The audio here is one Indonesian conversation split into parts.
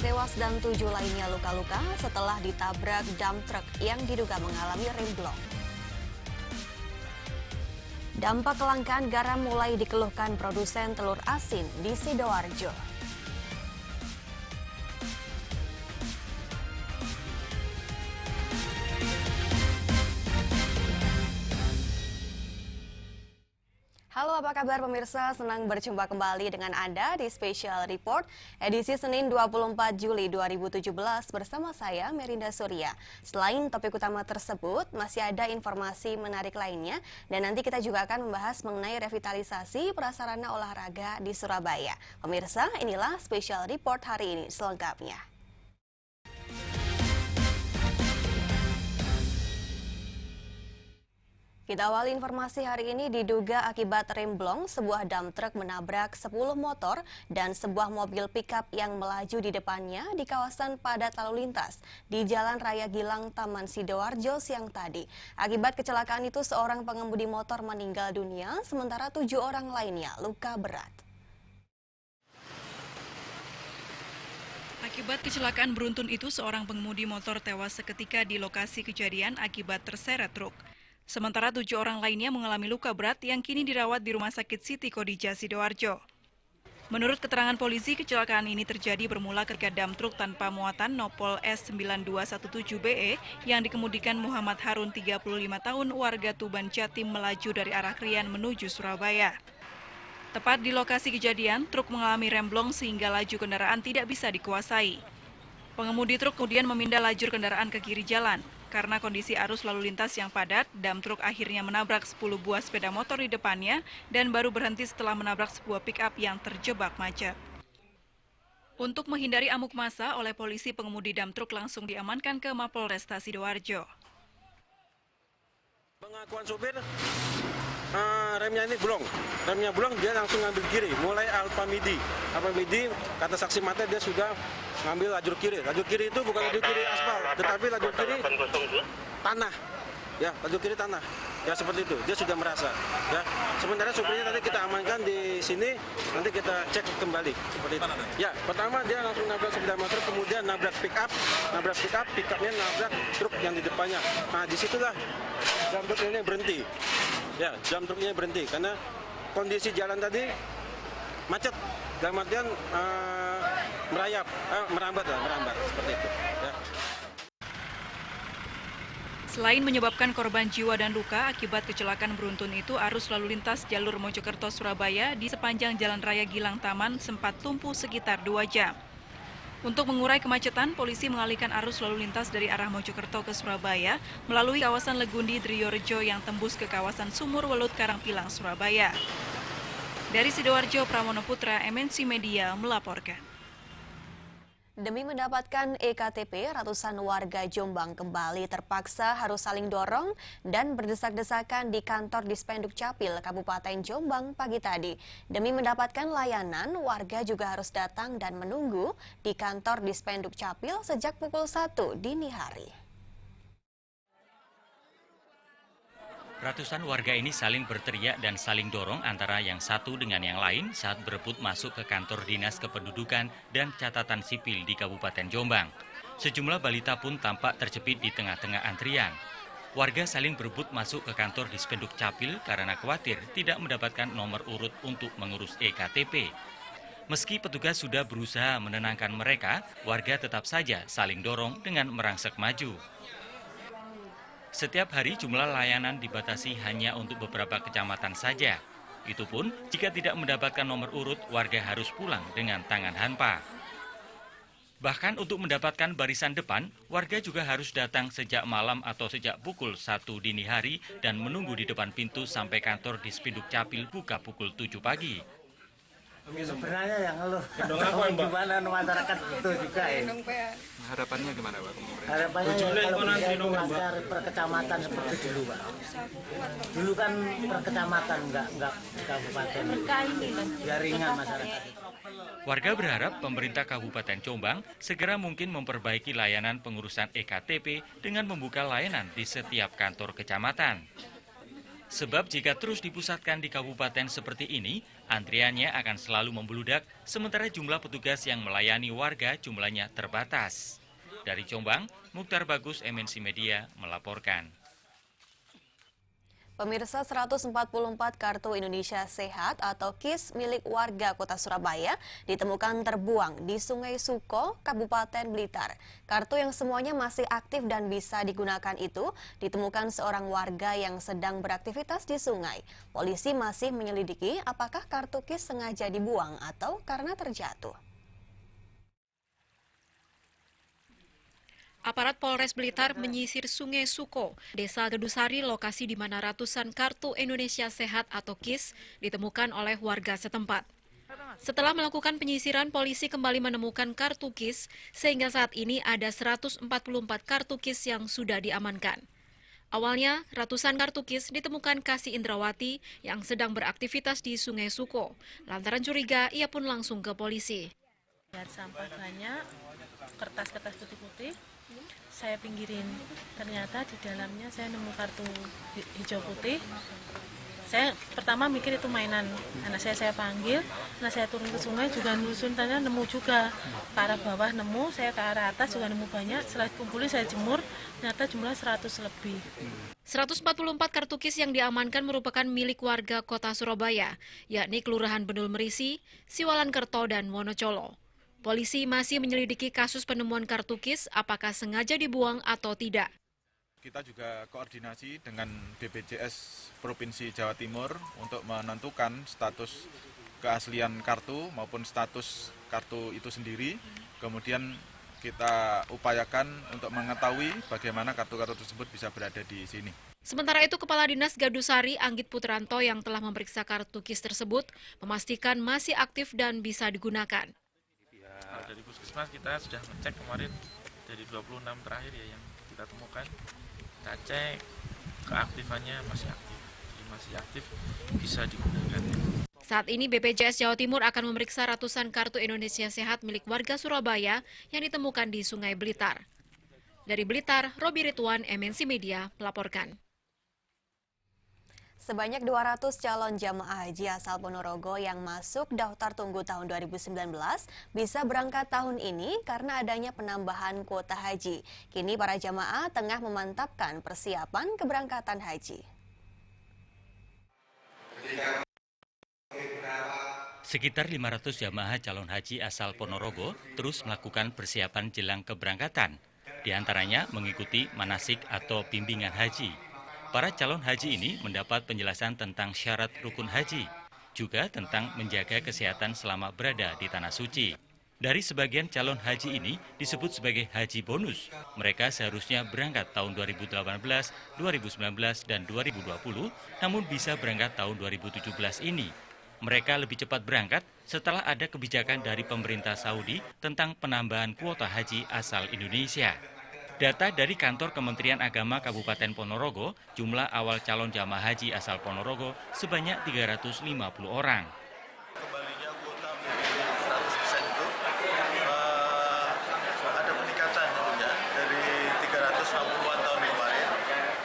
tewas dan 7 lainnya luka-luka setelah ditabrak dump truck yang diduga mengalami remblong. Dampak kelangkaan garam mulai dikeluhkan produsen telur asin di Sidoarjo. Halo, apa kabar pemirsa? Senang berjumpa kembali dengan Anda di Special Report edisi Senin 24 Juli 2017 bersama saya Merinda Surya. Selain topik utama tersebut, masih ada informasi menarik lainnya dan nanti kita juga akan membahas mengenai revitalisasi prasarana olahraga di Surabaya. Pemirsa, inilah Special Report hari ini selengkapnya. Kita awali informasi hari ini diduga akibat remblong, sebuah dump truck menabrak 10 motor dan sebuah mobil pickup yang melaju di depannya di kawasan padat lalu lintas di Jalan Raya Gilang, Taman Sidoarjo siang tadi. Akibat kecelakaan itu seorang pengemudi motor meninggal dunia, sementara 7 orang lainnya luka berat. Akibat kecelakaan beruntun itu, seorang pengemudi motor tewas seketika di lokasi kejadian akibat terseret truk. Sementara 7 orang lainnya mengalami luka berat yang kini dirawat di Rumah Sakit Siti Khadijah Sidoarjo. Menurut keterangan polisi, kecelakaan ini terjadi bermula ketika dump truk tanpa muatan Nopol S9217BE yang dikemudikan Muhammad Harun 35 tahun warga Tuban Jatim melaju dari arah Krian menuju Surabaya. Tepat di lokasi kejadian, truk mengalami remblong sehingga laju kendaraan tidak bisa dikuasai. Pengemudi truk kemudian memindah lajur kendaraan ke kiri jalan. Karena kondisi arus lalu lintas yang padat, dump truk akhirnya menabrak 10 buah sepeda motor di depannya dan baru berhenti setelah menabrak sebuah pick-up yang terjebak macet. Untuk menghindari amuk massa, oleh polisi pengemudi dump truk langsung diamankan ke Mapolresta Sidoarjo. Pengakuan supir, remnya ini bolong, dia langsung ngambil kiri, mulai Alpamidi, kata saksi mata dia sudah ngambil lajur kiri itu bukan lajur kiri aspal, tetapi lajur kiri tanah, ya lajur kiri tanah, ya seperti itu, dia sudah merasa, ya. Sementara supirnya tadi kita amankan di sini, nanti kita cek kembali, seperti itu. Ya, pertama dia langsung nabrak sepeda motor, kemudian nabrak pick-upnya nabrak truk yang di depannya. Nah, disitulah dump truk ini berhenti. Ya, dump truknya berhenti karena kondisi jalan tadi macet, dalam artian merambat seperti itu. Ya. Selain menyebabkan korban jiwa dan luka akibat kecelakaan beruntun itu, arus lalu lintas jalur Mojokerto-Surabaya di sepanjang Jalan Raya Gilang Taman sempat lumpuh sekitar 2 jam. Untuk mengurai kemacetan, polisi mengalihkan arus lalu lintas dari arah Mojokerto ke Surabaya melalui kawasan Legundi Driorejo yang tembus ke kawasan Sumur Welut Karangpilang, Surabaya. Dari Sidoarjo, Pramono Putra, MNC Media melaporkan. Demi mendapatkan EKTP, ratusan warga Jombang kembali terpaksa harus saling dorong dan berdesak-desakan di kantor Dispenduk Capil Kabupaten Jombang pagi tadi. Demi mendapatkan layanan, warga juga harus datang dan menunggu di kantor Dispenduk Capil sejak pukul 1 dini hari. Ratusan warga ini saling berteriak dan saling dorong antara yang satu dengan yang lain saat berebut masuk ke kantor Dinas Kependudukan dan Catatan Sipil di Kabupaten Jombang. Sejumlah balita pun tampak terjepit di tengah-tengah antrian. Warga saling berebut masuk ke kantor Dispenduk Capil karena khawatir tidak mendapatkan nomor urut untuk mengurus EKTP. Meski petugas sudah berusaha menenangkan mereka, warga tetap saja saling dorong dengan merangsek maju. Setiap hari jumlah layanan dibatasi hanya untuk beberapa kecamatan saja. Itu pun jika tidak mendapatkan nomor urut, warga harus pulang dengan tangan hampa. Bahkan untuk mendapatkan barisan depan, warga juga harus datang sejak malam atau sejak pukul 1 dini hari dan menunggu di depan pintu sampai kantor Dispenduk Capil buka pukul 7 pagi. Sebenarnya yang ngeluh gimana masyarakat itu juga ya. Harapannya gimana Pak? Harapannya ya, kalau bisa itu lancar per kecamatan seperti dulu Pak. Dulu kan per kecamatan enggak kabupaten. Biar ringan masyarakat. Warga berharap pemerintah Kabupaten Jombang segera mungkin memperbaiki layanan pengurusan EKTP dengan membuka layanan di setiap kantor kecamatan. Sebab jika terus dipusatkan di kabupaten seperti ini, antriannya akan selalu membludak, sementara jumlah petugas yang melayani warga jumlahnya terbatas. Dari Jombang, Mukhtar Bagus, MNC Media, melaporkan. Pemirsa, 144 kartu Indonesia Sehat atau KIS milik warga Kota Surabaya ditemukan terbuang di Sungai Suko, Kabupaten Blitar. Kartu yang semuanya masih aktif dan bisa digunakan itu ditemukan seorang warga yang sedang beraktivitas di sungai. Polisi masih menyelidiki apakah kartu KIS sengaja dibuang atau karena terjatuh. Aparat Polres Blitar menyisir Sungai Suko, Desa Gedusari, lokasi di mana ratusan kartu Indonesia Sehat atau KIS ditemukan oleh warga setempat. Setelah melakukan penyisiran, polisi kembali menemukan kartu KIS, sehingga saat ini ada 144 kartu KIS yang sudah diamankan. Awalnya, ratusan kartu KIS ditemukan Kasih Indrawati yang sedang beraktivitas di Sungai Suko. Lantaran curiga, ia pun langsung ke polisi. Lihat sampah banyak, kertas-kertas putih-putih, saya pinggirin. Ternyata di dalamnya saya nemu kartu hijau putih. Saya pertama mikir itu mainan. Anak saya panggil, nah saya turun ke sungai juga nelusurin, ternyata nemu juga. Ke arah bawah nemu, saya ke arah atas juga nemu banyak. Setelah dikumpulin saya jemur, ternyata jumlah 100 lebih. 144 kartu KIS yang diamankan merupakan milik warga Kota Surabaya, yakni Kelurahan Bendul Merisi, Siwalan Kerto, dan Wonocolo. Polisi masih menyelidiki kasus penemuan kartu KIS apakah sengaja dibuang atau tidak. Kita juga koordinasi dengan BPJS Provinsi Jawa Timur untuk menentukan status keaslian kartu maupun status kartu itu sendiri. Kemudian kita upayakan untuk mengetahui bagaimana kartu-kartu tersebut bisa berada di sini. Sementara itu, Kepala Dinas Gadusari Anggit Putranto yang telah memeriksa kartu KIS tersebut memastikan masih aktif dan bisa digunakan. Dari Puskesmas kita sudah ngecek kemarin dari 26 terakhir ya yang kita temukan. Kita cek keaktifannya masih aktif. Jadi masih aktif, bisa digunakan. Saat ini BPJS Jawa Timur akan memeriksa ratusan kartu Indonesia Sehat milik warga Surabaya yang ditemukan di Sungai Blitar. Dari Blitar, Robi Ridwan, MNC Media, melaporkan. Sebanyak 200 calon jamaah haji asal Ponorogo yang masuk daftar tunggu tahun 2019 bisa berangkat tahun ini karena adanya penambahan kuota haji. Kini para jamaah tengah memantapkan persiapan keberangkatan haji. Sekitar 500 jamaah calon haji asal Ponorogo terus melakukan persiapan jelang keberangkatan. Di antaranya mengikuti manasik atau bimbingan haji. Para calon haji ini mendapat penjelasan tentang syarat rukun haji, juga tentang menjaga kesehatan selama berada di Tanah Suci. Dari sebagian calon haji ini disebut sebagai haji bonus. Mereka seharusnya berangkat tahun 2018, 2019, dan 2020, namun bisa berangkat tahun 2017 ini. Mereka lebih cepat berangkat setelah ada kebijakan dari pemerintah Saudi tentang penambahan kuota haji asal Indonesia. Data dari kantor Kementerian Agama Kabupaten Ponorogo, jumlah awal calon jamaah haji asal Ponorogo sebanyak 350 orang. Kembalinya kuota menjadi 100% itu ada peningkatan tentunya dari 360-an tahun kemarin,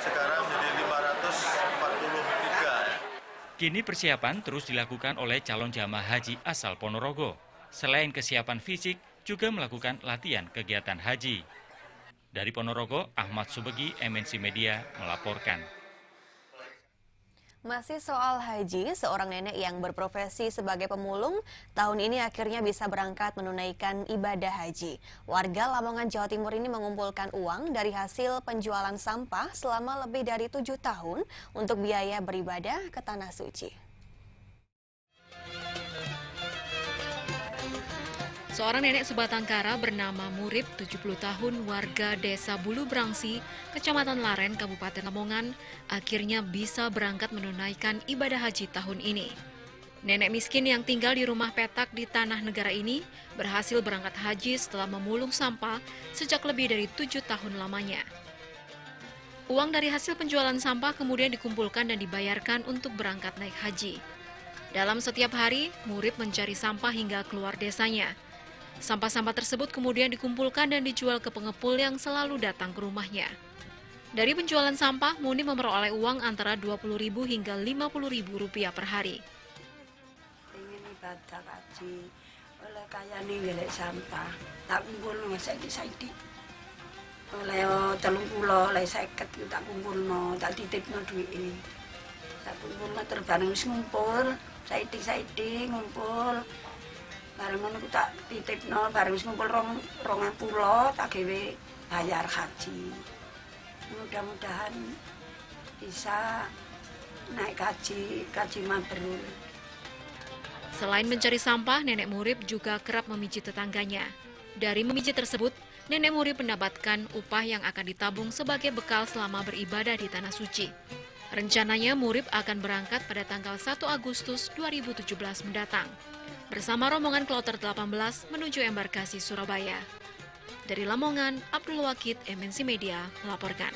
sekarang menjadi 543. Kini persiapan terus dilakukan oleh calon jamaah haji asal Ponorogo. Selain kesiapan fisik, juga melakukan latihan kegiatan haji. Dari Ponorogo, Ahmad Subegi, MNC Media, melaporkan. Masih soal haji, seorang nenek yang berprofesi sebagai pemulung tahun ini akhirnya bisa berangkat menunaikan ibadah haji. Warga Lamongan, Jawa Timur ini mengumpulkan uang dari hasil penjualan sampah selama lebih dari 7 tahun untuk biaya beribadah ke Tanah Suci. Seorang nenek sebatang kara bernama Murib, 70 tahun, warga Desa Bulu Brangsi, Kecamatan Laren, Kabupaten Lamongan, akhirnya bisa berangkat menunaikan ibadah haji tahun ini. Nenek miskin yang tinggal di rumah petak di tanah negara ini berhasil berangkat haji setelah memulung sampah sejak lebih dari 7 tahun lamanya. Uang dari hasil penjualan sampah kemudian dikumpulkan dan dibayarkan untuk berangkat naik haji. Dalam setiap hari, Murib mencari sampah hingga keluar desanya. Sampah-sampah tersebut kemudian dikumpulkan dan dijual ke pengepul yang selalu datang ke rumahnya. Dari penjualan sampah, Munib memperoleh uang antara Rp20.000 hingga Rp50.000 per hari. Ingin ibadah kaji, oleh kaya nih gelek sampah, tak kumpul saiki. Oleh 30, oleh 50 tak kumpulno, tak titipno duwike. Tak kumpulno terbareng wis ngumpul, saiki ngumpul. Bareng ngono tak titipno, bareng wis ngumpul 20 tak gawe bayar haji. Mudah-mudahan bisa naik kaji mabrur. Selain mencari sampah, Nenek Murib juga kerap memijit tetangganya. Dari memijit tersebut, Nenek Murib mendapatkan upah yang akan ditabung sebagai bekal selama beribadah di Tanah Suci. Rencananya Murib akan berangkat pada tanggal 1 Agustus 2017 mendatang. Bersama rombongan Kloter 18 menuju embarkasi Surabaya. Dari Lamongan, Abdul Wakid, MNC Media, melaporkan.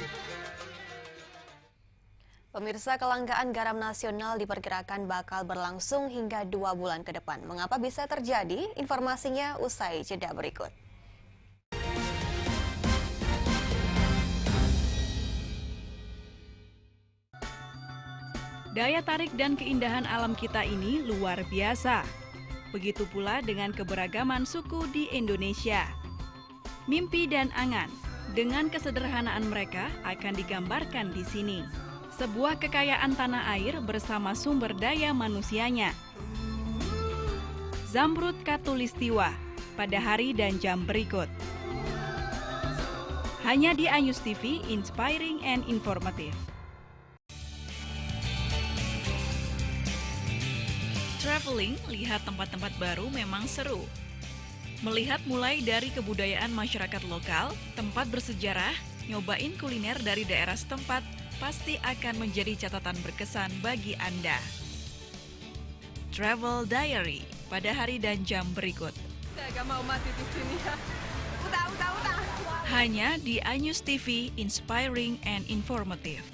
Pemirsa, kelangkaan garam nasional diperkirakan bakal berlangsung hingga 2 bulan ke depan. Mengapa bisa terjadi? Informasinya usai jeda berikut. Daya tarik dan keindahan alam kita ini luar biasa. Begitu pula dengan keberagaman suku di Indonesia. Mimpi dan angan dengan kesederhanaan mereka akan digambarkan di sini. Sebuah kekayaan tanah air bersama sumber daya manusianya. Zamrud Khatulistiwa pada hari dan jam berikut. Hanya di Anyus TV, inspiring and informative. Traveling, lihat tempat-tempat baru memang seru. Melihat mulai dari kebudayaan masyarakat lokal, tempat bersejarah, nyobain kuliner dari daerah setempat, pasti akan menjadi catatan berkesan bagi Anda. Travel Diary pada hari dan jam berikut. Saya gak mau mati di sini ya. Udah. Hanya di Anyus TV, inspiring and informative.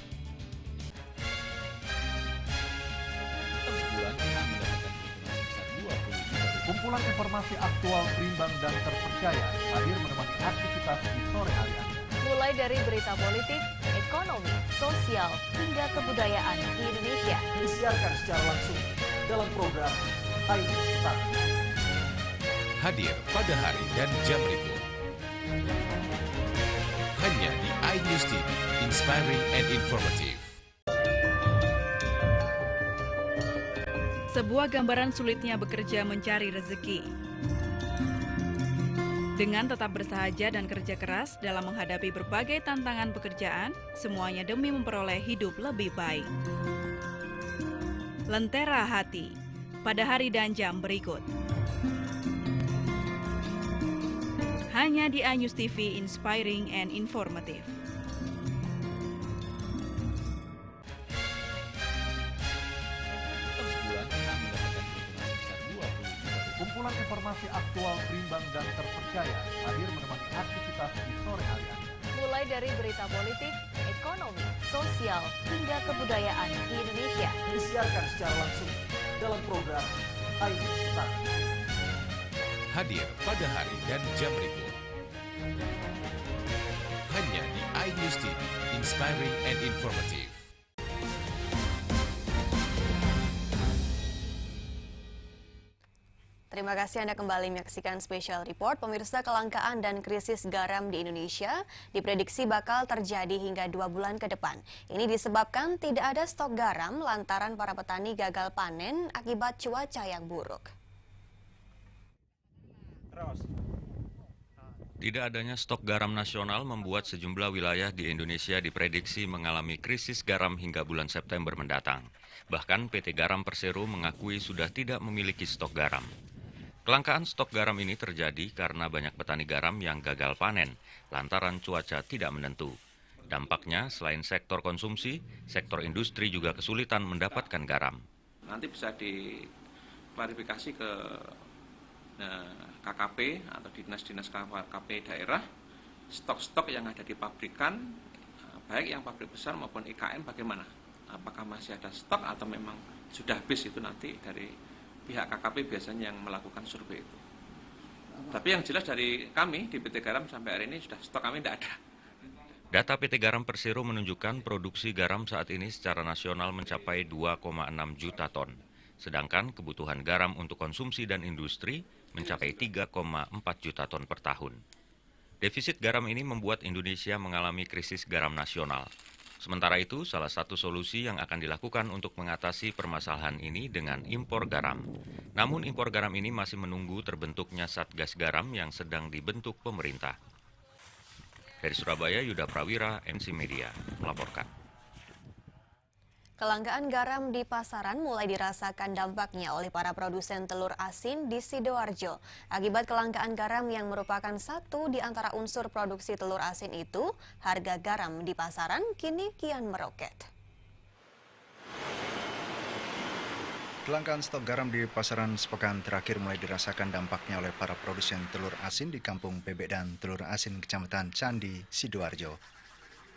Kumpulan informasi aktual, berimbang, dan terpercaya hadir menemani aktivitas di sore hari Anda. Mulai dari berita politik, ekonomi, sosial, hingga kebudayaan di Indonesia. Disiarkan secara langsung dalam program Ayu Start. Hadir pada hari dan jam berikut. Hanya di iNews TV, inspiring and informative. Sebuah gambaran sulitnya bekerja mencari rezeki. Dengan tetap bersahaja dan kerja keras dalam menghadapi berbagai tantangan pekerjaan, semuanya demi memperoleh hidup lebih baik. Lentera hati, pada hari dan jam berikut. Hanya di Anyus TV, inspiring and informative. Kumpulan informasi aktual, berimbang, dan terpercaya hadir menemani aktivitas di sore hari Anda. Mulai dari berita politik, ekonomi, sosial, hingga kebudayaan di Indonesia. Disiarkan secara langsung dalam program Ayu Start. Hadir pada hari dan jam berikut. Hanya di iNews TV, inspiring and informative. Terima kasih Anda kembali menyaksikan Special Report. Pemirsa, kelangkaan dan krisis garam di Indonesia diprediksi bakal terjadi hingga 2 bulan ke depan. Ini disebabkan tidak ada stok garam lantaran para petani gagal panen akibat cuaca yang buruk. Tidak adanya stok garam nasional membuat sejumlah wilayah di Indonesia diprediksi mengalami krisis garam hingga bulan September mendatang. Bahkan PT Garam Persero mengakui sudah tidak memiliki stok garam. Kelangkaan stok garam ini terjadi karena banyak petani garam yang gagal panen lantaran cuaca tidak menentu. Dampaknya, selain sektor konsumsi, sektor industri juga kesulitan mendapatkan garam. Nanti bisa diklarifikasi ke KKP atau dinas-dinas KKP daerah, stok-stok yang ada di pabrikan, baik yang pabrik besar maupun IKM bagaimana? Apakah masih ada stok atau memang sudah habis, itu nanti dari pihak KKP biasanya yang melakukan survei itu. Tapi yang jelas dari kami di PT Garam sampai hari ini sudah stok kami tidak ada. Data PT Garam Persero menunjukkan produksi garam saat ini secara nasional mencapai 2,6 juta ton. Sedangkan kebutuhan garam untuk konsumsi dan industri mencapai 3,4 juta ton per tahun. Defisit garam ini membuat Indonesia mengalami krisis garam nasional. Sementara itu, salah satu solusi yang akan dilakukan untuk mengatasi permasalahan ini dengan impor garam. Namun impor garam ini masih menunggu terbentuknya Satgas Garam yang sedang dibentuk pemerintah. Dari Surabaya, Yuda Prawira, MC Media, melaporkan. Kelangkaan garam di pasaran mulai dirasakan dampaknya oleh para produsen telur asin di Sidoarjo. Akibat kelangkaan garam yang merupakan satu di antara unsur produksi telur asin itu, harga garam di pasaran kini kian meroket. Kelangkaan stok garam di pasaran sepekan terakhir mulai dirasakan dampaknya oleh para produsen telur asin di Kampung Bebek dan Telur Asin Kecamatan Candi, Sidoarjo.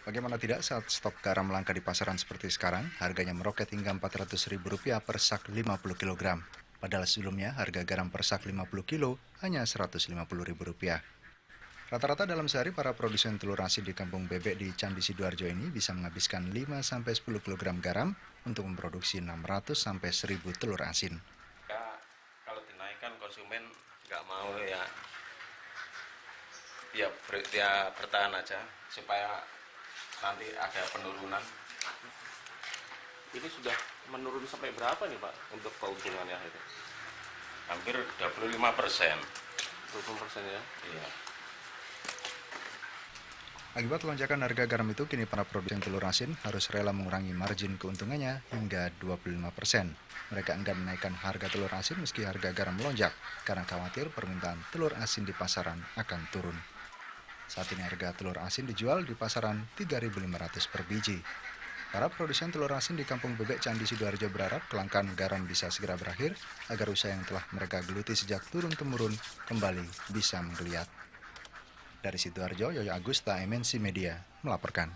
Bagaimana tidak saat stok garam langka di pasaran seperti sekarang, harganya meroket hingga Rp400.000 per sak 50 kg. Padahal sebelumnya harga garam per sak 50 kg hanya Rp150.000. Rata-rata dalam sehari para produsen telur asin di Kampung Bebek di Candi Sidoarjo ini bisa menghabiskan 5-10 kg garam untuk memproduksi 600 sampai 1000 telur asin. Ya, kalau dinaikkan konsumen nggak mau ya. Ya bertahan aja supaya nanti ada penurunan. Ini sudah menurun sampai berapa nih Pak untuk keuntungannya itu? Hampir 25%. 25% ya? Iya. Akibat lonjakan harga garam itu, kini para produsen telur asin harus rela mengurangi margin keuntungannya hingga 25%. Mereka enggan menaikkan harga telur asin meski harga garam melonjak, karena khawatir permintaan telur asin di pasaran akan turun. Saat ini harga telur asin dijual di pasaran Rp3.500 per biji. Para produsen telur asin di Kampung Bebek Candi Sidoarjo berharap kelangkaan garam bisa segera berakhir, agar usaha yang telah mereka geluti sejak turun-temurun kembali bisa menggeliat. Dari Sidoarjo, Yoyo Agusta, MNC Media, melaporkan.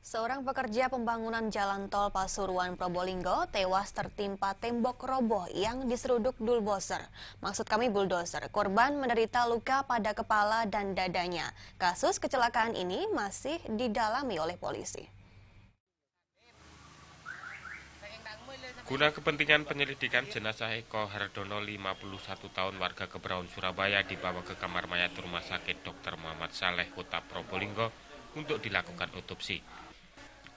Seorang pekerja pembangunan jalan tol Pasuruan Probolinggo tewas tertimpa tembok roboh yang diseruduk bulldozer. Maksud kami bulldozer. Korban menderita luka pada kepala dan dadanya. Kasus kecelakaan ini masih didalami oleh polisi. Guna kepentingan penyelidikan, jenazah Eko Hardono 51 tahun warga Kebraun Surabaya dibawa ke kamar mayat Rumah Sakit Dr. Muhammad Saleh Kota Probolinggo untuk dilakukan otopsi.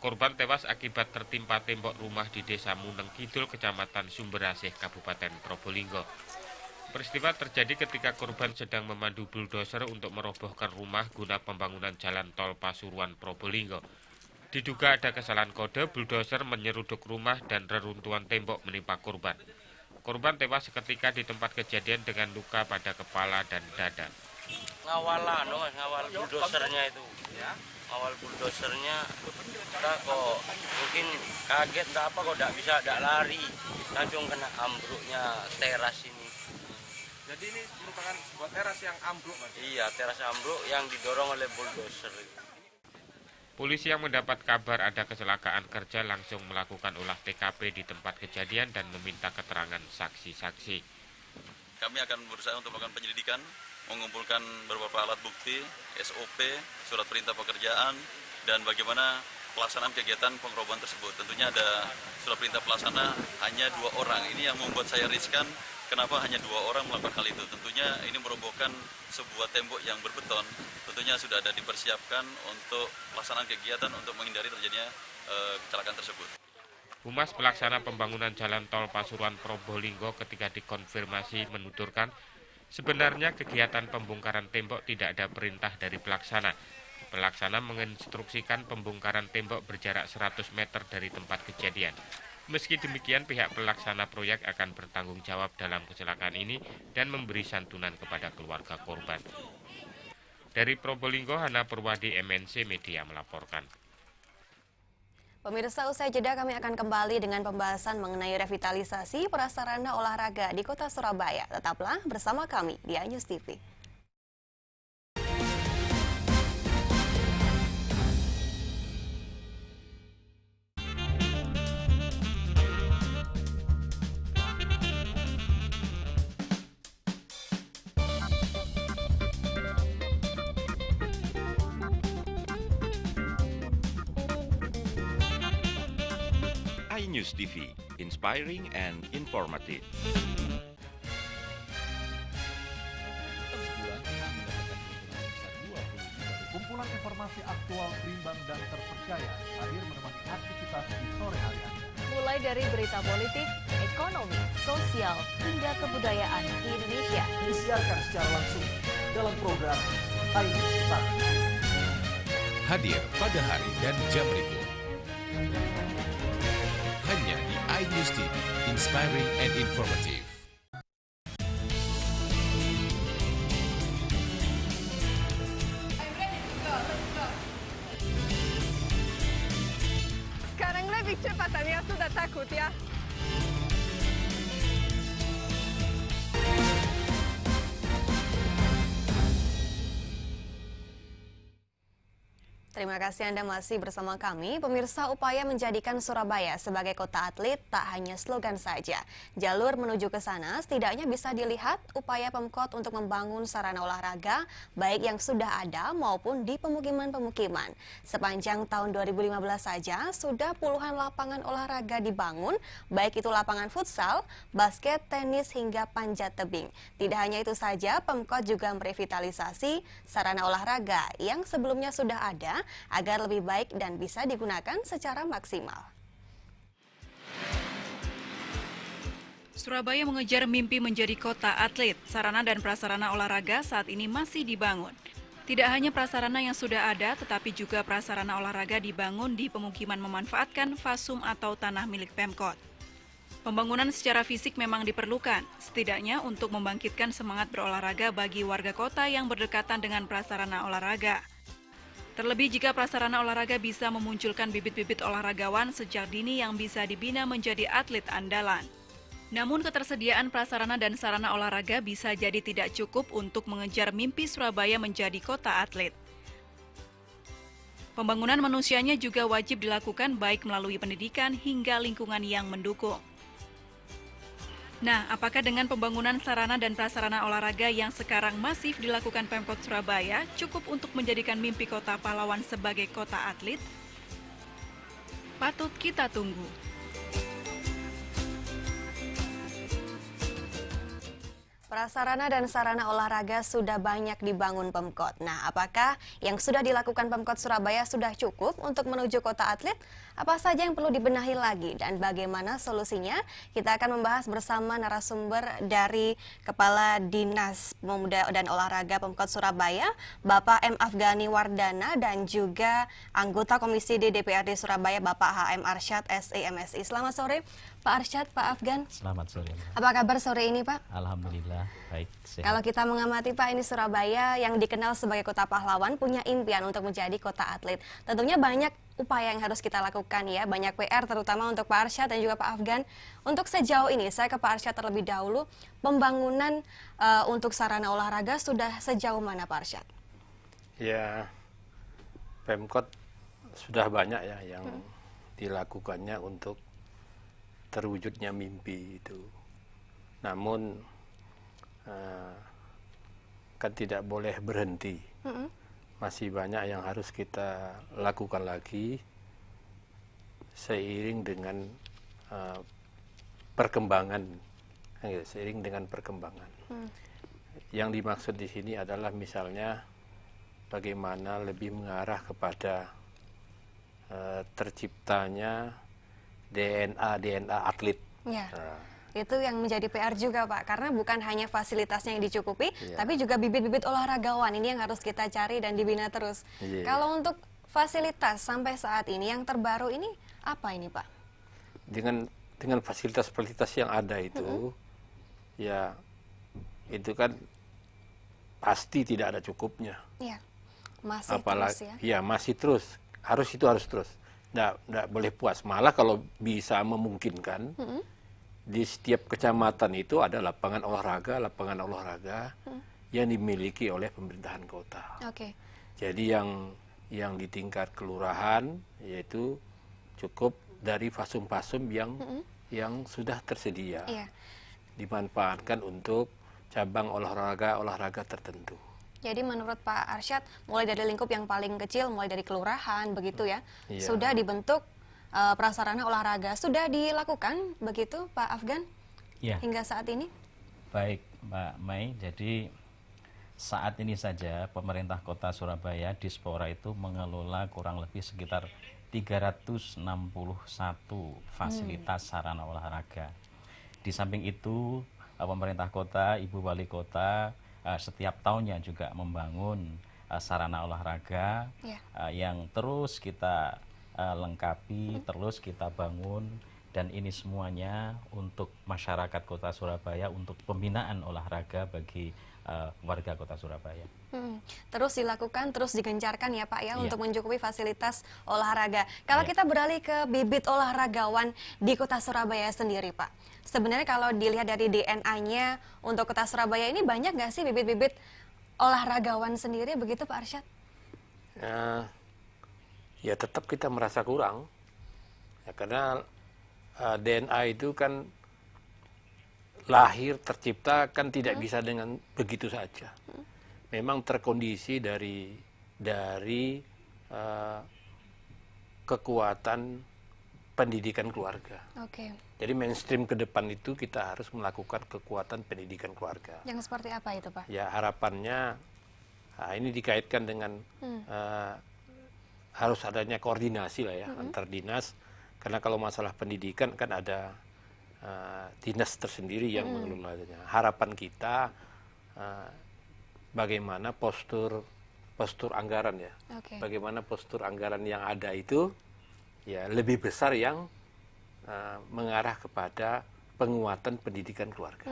Korban tewas akibat tertimpa tembok rumah di Desa Muneng Kidul, Kecamatan Sumberasih, Kabupaten Probolinggo. Peristiwa terjadi ketika korban sedang memandu bulldozer untuk merobohkan rumah guna pembangunan jalan tol Pasuruan Probolinggo. Diduga ada kesalahan kode, bulldozer menyeruduk rumah dan reruntuhan tembok menimpa korban. Korban tewas seketika di tempat kejadian dengan luka pada kepala dan dada. Ngawal bulldozernya itu. Awal bulldozernya kita kok mungkin kaget apa kok tidak lari. Langsung kena ambruknya teras ini. Jadi ini merupakan sebuah teras yang ambruk, Mas? Iya, teras ambruk yang didorong oleh bulldozer. Polisi yang mendapat kabar ada kecelakaan kerja langsung melakukan olah TKP di tempat kejadian dan meminta keterangan saksi-saksi. Kami akan berusaha untuk melakukan penyelidikan, mengumpulkan beberapa alat bukti, SOP, surat perintah pekerjaan, dan bagaimana pelaksanaan kegiatan pengerobohan tersebut. Tentunya ada surat perintah pelaksana hanya 2 orang. Ini yang membuat saya riskan, kenapa hanya 2 orang melakukan hal itu. Tentunya ini merobohkan sebuah tembok yang berbeton. Tentunya sudah ada dipersiapkan untuk pelaksanaan kegiatan untuk menghindari terjadinya kecelakaan tersebut. Humas Pelaksana Pembangunan Jalan Tol Pasuruan Probolinggo ketika dikonfirmasi menuturkan sebenarnya kegiatan pembongkaran tembok tidak ada perintah dari pelaksana. Pelaksana menginstruksikan pembongkaran tembok berjarak 100 meter dari tempat kejadian. Meski demikian, pihak pelaksana proyek akan bertanggung jawab dalam kecelakaan ini dan memberi santunan kepada keluarga korban. Dari Probolinggo, Hana Purwadi, MNC Media melaporkan. Pemirsa, usai jeda kami akan kembali dengan pembahasan mengenai revitalisasi prasarana olahraga di Kota Surabaya. Tetaplah bersama kami di iNews TV. iNews TV, inspiring and informative. Kumpulan informasi aktual, berimbang, dan terpercaya hadir menemani aktivitas di sore hari Anda. Mulai dari berita politik, ekonomi, sosial, hingga kebudayaan di Indonesia. Disiarkan secara langsung dalam program iNews TV. Hadir pada hari dan jam berikut. Hanya di iNews TV, inspiring and informative. Sekarang lebih cepat, Tania sudah takut ya. Terima kasih Anda masih bersama kami. Pemirsa, upaya menjadikan Surabaya sebagai kota atlet tak hanya slogan saja. Jalur menuju ke sana setidaknya bisa dilihat upaya Pemkot untuk membangun sarana olahraga baik yang sudah ada maupun di pemukiman-pemukiman. Sepanjang tahun 2015 saja sudah puluhan lapangan olahraga dibangun, baik itu lapangan futsal, basket, tenis hingga panjat tebing. Tidak hanya itu saja, Pemkot juga merevitalisasi sarana olahraga yang sebelumnya sudah ada agar lebih baik dan bisa digunakan secara maksimal. Surabaya mengejar mimpi menjadi kota atlet. Sarana dan prasarana olahraga saat ini masih dibangun. Tidak hanya prasarana yang sudah ada, tetapi juga prasarana olahraga dibangun di pemukiman memanfaatkan fasum atau tanah milik Pemkot. Pembangunan secara fisik memang diperlukan, setidaknya untuk membangkitkan semangat berolahraga bagi warga kota yang berdekatan dengan prasarana olahraga. Terlebih jika prasarana olahraga bisa memunculkan bibit-bibit olahragawan sejak dini yang bisa dibina menjadi atlet andalan. Namun ketersediaan prasarana dan sarana olahraga bisa jadi tidak cukup untuk mengejar mimpi Surabaya menjadi kota atlet. Pembangunan manusianya juga wajib dilakukan baik melalui pendidikan hingga lingkungan yang mendukung. Nah, apakah dengan pembangunan sarana dan prasarana olahraga yang sekarang masif dilakukan Pemkot Surabaya cukup untuk menjadikan mimpi kota pahlawan sebagai kota atlet? Patut kita tunggu. Prasarana dan sarana olahraga sudah banyak dibangun Pemkot. Nah, apakah yang sudah dilakukan Pemkot Surabaya sudah cukup untuk menuju kota atlet? Apa saja yang perlu dibenahi lagi dan bagaimana solusinya? Kita akan membahas bersama narasumber dari Kepala Dinas Pemuda dan Olahraga Pemkot Surabaya, Bapak M. Afgani Wardana, dan juga anggota Komisi D DPRD Surabaya, Bapak HM Arsyad SEMSI. Selamat sore, Pak Arsyad, Pak Afgan. Selamat sore. Apa kabar sore ini, Pak? Alhamdulillah, baik. Sehat. Kalau kita mengamati, Pak, ini Surabaya yang dikenal sebagai kota pahlawan punya impian untuk menjadi kota atlet. Tentunya banyak upaya yang harus kita lakukan ya, banyak PR terutama untuk Pak Arsyad dan juga Pak Afgan. Untuk sejauh ini, saya ke Pak Arsyad terlebih dahulu, pembangunan untuk sarana olahraga sudah sejauh mana, Pak Arsyad? Ya, Pemkot sudah banyak ya yang dilakukannya untuk terwujudnya mimpi itu. Namun kan tidak boleh berhenti. Masih banyak yang harus kita lakukan lagi seiring dengan perkembangan, seiring dengan perkembangan. Yang dimaksud di sini adalah misalnya bagaimana lebih mengarah kepada terciptanya DNA atlet. Ya. Itu yang menjadi PR juga, Pak, karena bukan hanya fasilitasnya yang dicukupi, tapi juga bibit-bibit olahragawan ini yang harus kita cari dan dibina terus. Kalau untuk fasilitas sampai saat ini yang terbaru ini apa ini, Pak? Dengan fasilitas-fasilitas yang ada itu, ya itu kan pasti tidak ada cukupnya. Iya, masih apalagi, terus ya? Ya masih terus, harus terus. Nggak boleh puas, malah kalau bisa memungkinkan. Di setiap kecamatan itu ada lapangan olahraga yang dimiliki oleh pemerintahan kota. Jadi yang di tingkat kelurahan yaitu cukup dari fasum-fasum yang sudah tersedia, dimanfaatkan untuk cabang olahraga tertentu. Jadi menurut Pak Arsyad, mulai dari lingkup yang paling kecil, mulai dari kelurahan begitu ya, sudah dibentuk prasarana olahraga sudah dilakukan begitu Pak Afgan Ya. hingga saat ini? Baik Mbak Mai, jadi saat ini saja pemerintah Kota Surabaya Dispora itu mengelola kurang lebih sekitar 361 fasilitas sarana olahraga. Di samping itu pemerintah kota, Ibu Wali Kota setiap tahunnya juga membangun sarana olahraga yang terus kita lengkapi, terus kita bangun, dan ini semuanya untuk masyarakat Kota Surabaya, untuk pembinaan olahraga bagi warga Kota Surabaya. Terus dilakukan, terus digencarkan ya Pak ya, Iya. untuk mencukupi fasilitas olahraga. Kalau Iya. kita beralih ke bibit olahragawan di Kota Surabaya sendiri Pak, sebenarnya kalau dilihat dari DNA-nya untuk Kota Surabaya ini banyak nggak sih bibit-bibit olahragawan sendiri begitu Pak Arsyad? Ya tetap kita merasa kurang, ya, karena DNA itu kan lahir, tercipta kan tidak bisa dengan begitu saja. Memang terkondisi dari kekuatan pendidikan keluarga. Oke. Jadi mainstream ke depan itu kita harus melakukan kekuatan pendidikan keluarga. Yang seperti apa itu Pak? Ya harapannya ini dikaitkan dengan harus adanya koordinasi lah ya antar dinas, karena kalau masalah pendidikan kan ada dinas tersendiri yang mengelolanya. Harapan kita bagaimana postur anggaran ya, bagaimana postur anggaran yang ada itu ya lebih besar yang mengarah kepada penguatan pendidikan keluarga.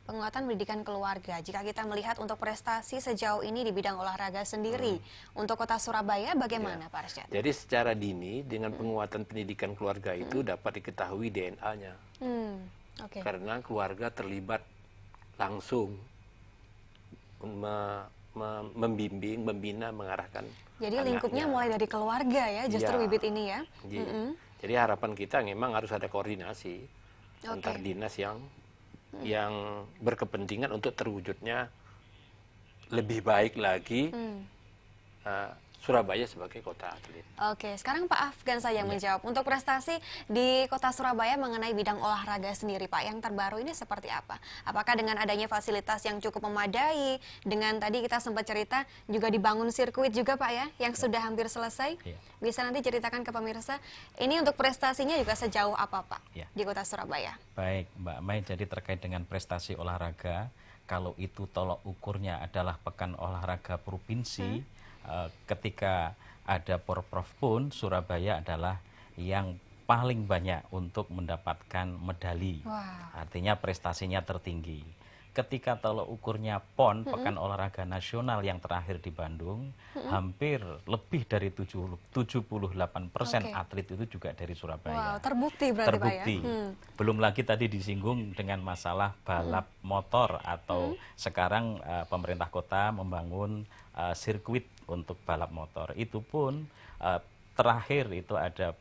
Penguatan pendidikan keluarga. Jika kita melihat untuk prestasi sejauh ini di bidang olahraga sendiri, untuk Kota Surabaya bagaimana Pak Arsyad? Jadi secara dini dengan penguatan pendidikan keluarga itu dapat diketahui DNA-nya. Karena keluarga terlibat langsung membimbing, membina, mengarahkan. Jadi lingkupnya mulai dari keluarga ya, justru bibit ini ya. Jadi harapan kita memang harus ada koordinasi antar dinas yang berkepentingan untuk terwujudnya lebih baik lagi Surabaya sebagai kota atlet. Oke, sekarang Pak Afgan saya yang menjawab. Untuk prestasi di Kota Surabaya mengenai bidang olahraga sendiri Pak, yang terbaru ini seperti apa? Apakah dengan adanya fasilitas yang cukup memadai, dengan tadi kita sempat cerita juga dibangun sirkuit juga Pak ya, yang sudah hampir selesai? Bisa nanti ceritakan ke pemirsa, ini untuk prestasinya juga sejauh apa Pak di Kota Surabaya? Baik Mbak Mai, jadi terkait dengan prestasi olahraga, kalau itu tolok ukurnya adalah Pekan Olahraga Provinsi, ketika ada Porprov pun Surabaya adalah yang paling banyak untuk mendapatkan medali. Artinya prestasinya tertinggi. Ketika tolok ukurnya PON, Pekan Olahraga Nasional yang terakhir di Bandung, hampir lebih dari 78% atlet itu juga dari Surabaya. Wow, terbukti berarti terbukti. Pak ya? Belum lagi tadi disinggung dengan masalah balap motor atau sekarang pemerintah kota membangun sirkuit untuk balap motor. Itu pun terakhir itu ada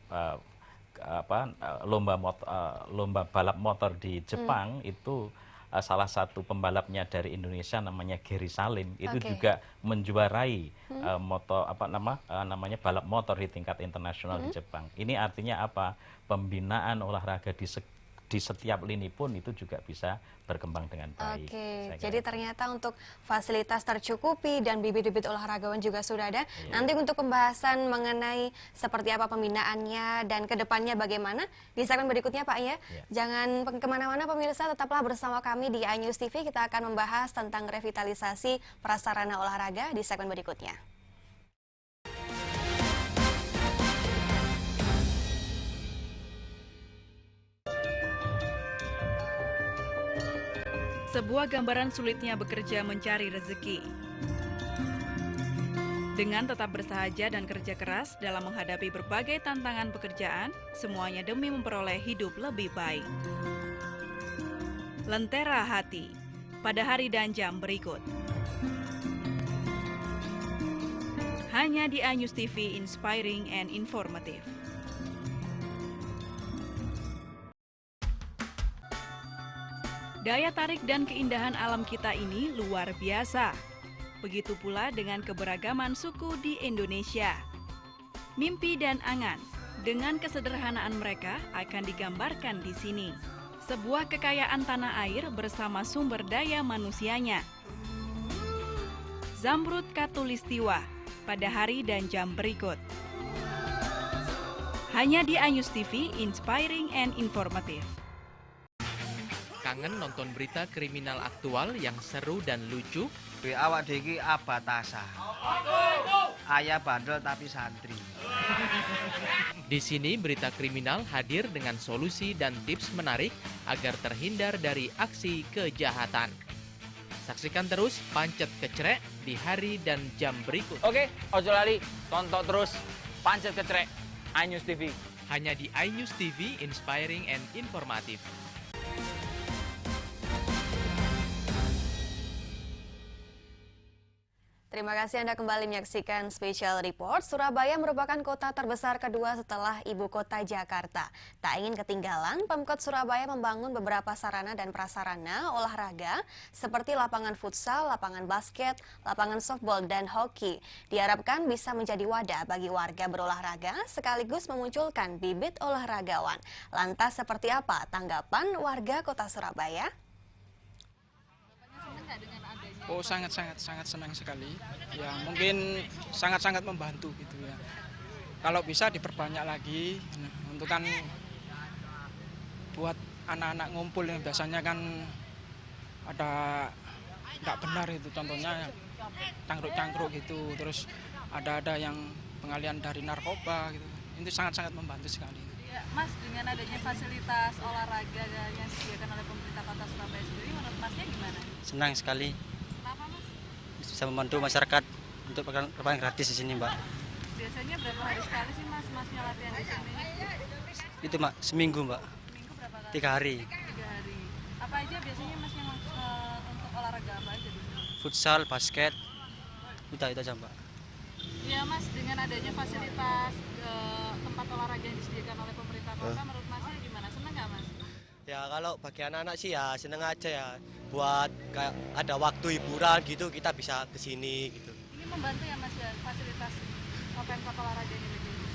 lomba balap motor di Jepang itu salah satu pembalapnya dari Indonesia namanya Gary Salim itu juga menjuarai balap motor di tingkat internasional di Jepang. Ini artinya apa? Pembinaan olahraga di setiap lini pun itu juga bisa berkembang dengan baik. Jadi ternyata untuk fasilitas tercukupi dan bibit-bibit olahragawan juga sudah ada. Nanti untuk pembahasan mengenai seperti apa pembinaannya dan kedepannya bagaimana di segmen berikutnya Pak ya. Jangan kemana-mana pemirsa, tetaplah bersama kami di iNews TV. Kita akan membahas tentang revitalisasi prasarana olahraga di segmen berikutnya. Sebuah gambaran sulitnya bekerja mencari rezeki. Dengan tetap bersahaja dan kerja keras dalam menghadapi berbagai tantangan pekerjaan, semuanya demi memperoleh hidup lebih baik. Lentera hati, pada hari dan jam berikut. Hanya di iNews TV, inspiring and informative. Daya tarik dan keindahan alam kita ini luar biasa. Begitu pula dengan keberagaman suku di Indonesia. Mimpi dan angan, Dengan kesederhanaan mereka akan digambarkan di sini. Sebuah kekayaan tanah air bersama sumber daya manusianya. Zamrud Khatulistiwa pada hari dan jam berikut. Hanya di iNews TV, inspiring and informative. Kangen nonton berita kriminal aktual yang seru dan lucu? Awak dhewe abatasa. Ayah bandel tapi santri. Di sini berita kriminal hadir dengan solusi dan tips menarik agar terhindar dari aksi kejahatan. Saksikan terus Pancet Kecrek di hari dan jam berikut. Oke, ojo lali, tonton terus Pancet Kecrek, iNews TV. Hanya di iNews TV, inspiring and informative. Terima kasih Anda kembali menyaksikan Special Report. Surabaya merupakan kota terbesar kedua setelah ibu kota Jakarta. Tak ingin ketinggalan, Pemkot Surabaya membangun beberapa sarana dan prasarana olahraga seperti lapangan futsal, lapangan basket, lapangan softball, dan hoki. Diharapkan bisa menjadi wadah bagi warga berolahraga sekaligus memunculkan bibit olahragawan. Lantas seperti apa tanggapan warga kota Surabaya? Oh, sangat senang sekali. Ya, mungkin sangat membantu gitu ya. Kalau bisa diperbanyak lagi, untuk kan buat anak-anak ngumpul yang biasanya kan ada nggak benar itu, contohnya cangkruk-cangkruk gitu, terus ada yang pengalian dari narkoba gitu. Itu sangat membantu sekali. Ya, Mas, dengan adanya fasilitas olahraga yang disediakan oleh pemerintah kota Surabaya sendiri, menurut Masnya gimana? Senang sekali. Kenapa, Mas? Bisa membantu masyarakat untuk lapangan gratis di sini, Mbak. Biasanya berapa hari sekali sih Masnya latihan di sini? Itu, Mbak, seminggu, Mbak. Seminggu berapa kali? 3 hari. 3 hari. Apa aja biasanya Masnya untuk olahraga apa aja di sini? Futsal, basket, itu aja, Mbak. Ya, Mas, dengan adanya fasilitas tempat olahraga yang disediakan oleh pemerintah kota, menurut Masnya gimana? Senang nggak, Mas? Ya, kalau bagi anak-anak sih ya seneng aja ya. Buat kayak ada waktu hiburan gitu, kita bisa ke sini gitu. Ini membantu ya, Mas, ya, fasilitas Pemkot olahraga ini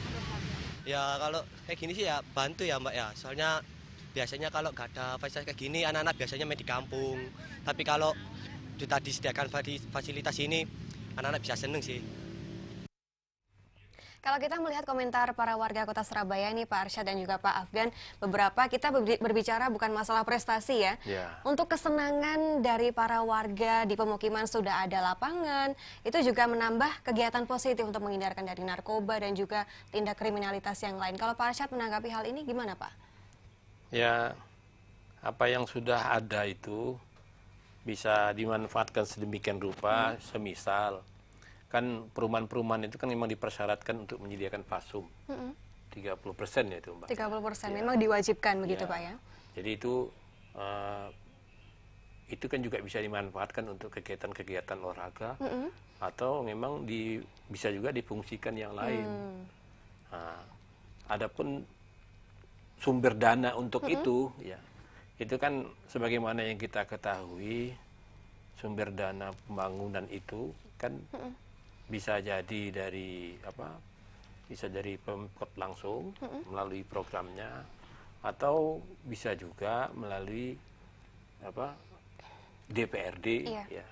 menurut Masnya? Ya, kalau kayak gini sih ya bantu ya, Mbak ya. Soalnya biasanya kalau nggak ada fasilitas kayak gini, anak-anak biasanya main di kampung. Tapi kalau sudah disediakan fasilitas ini, anak-anak bisa seneng sih. Kalau kita melihat komentar para warga kota Surabaya nih Pak Arsyad dan juga Pak Afgan, beberapa kita berbicara bukan masalah prestasi ya. Untuk kesenangan dari para warga di pemukiman sudah ada lapangan, itu juga menambah kegiatan positif untuk menghindarkan dari narkoba dan juga tindak kriminalitas yang lain. Kalau Pak Arsyad menanggapi hal ini gimana Pak? Ya, apa yang sudah ada itu bisa dimanfaatkan sedemikian rupa, semisal kan perumahan-perumahan itu kan memang dipersyaratkan untuk menyediakan fasum. 30% ya itu, Mbak. 30% memang diwajibkan begitu, Pak ya. Jadi itu kan juga bisa dimanfaatkan untuk kegiatan-kegiatan olahraga atau memang bisa juga difungsikan yang lain. Nah, adapun sumber dana untuk itu ya, itu kan sebagaimana yang kita ketahui, sumber dana pembangunan itu kan bisa jadi dari bisa dari Pemkot langsung melalui programnya, atau bisa juga melalui DPRD ya,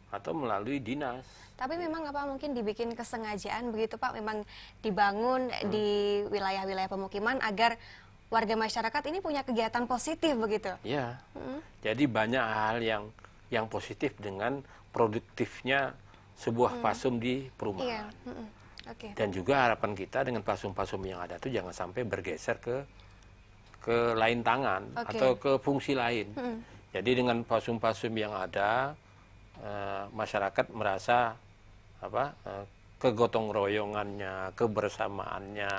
atau melalui dinas. Tapi memang mungkin dibikin kesengajaan begitu Pak, memang dibangun di wilayah-wilayah pemukiman agar warga masyarakat ini punya kegiatan positif begitu. Iya. Jadi banyak hal yang positif dengan produktifnya sebuah fasum di perumahan. Dan juga harapan kita dengan fasum-fasum yang ada itu jangan sampai bergeser ke lain tangan atau ke fungsi lain. Jadi dengan fasum-fasum yang ada, masyarakat merasa kegotong royongannya, kebersamaannya,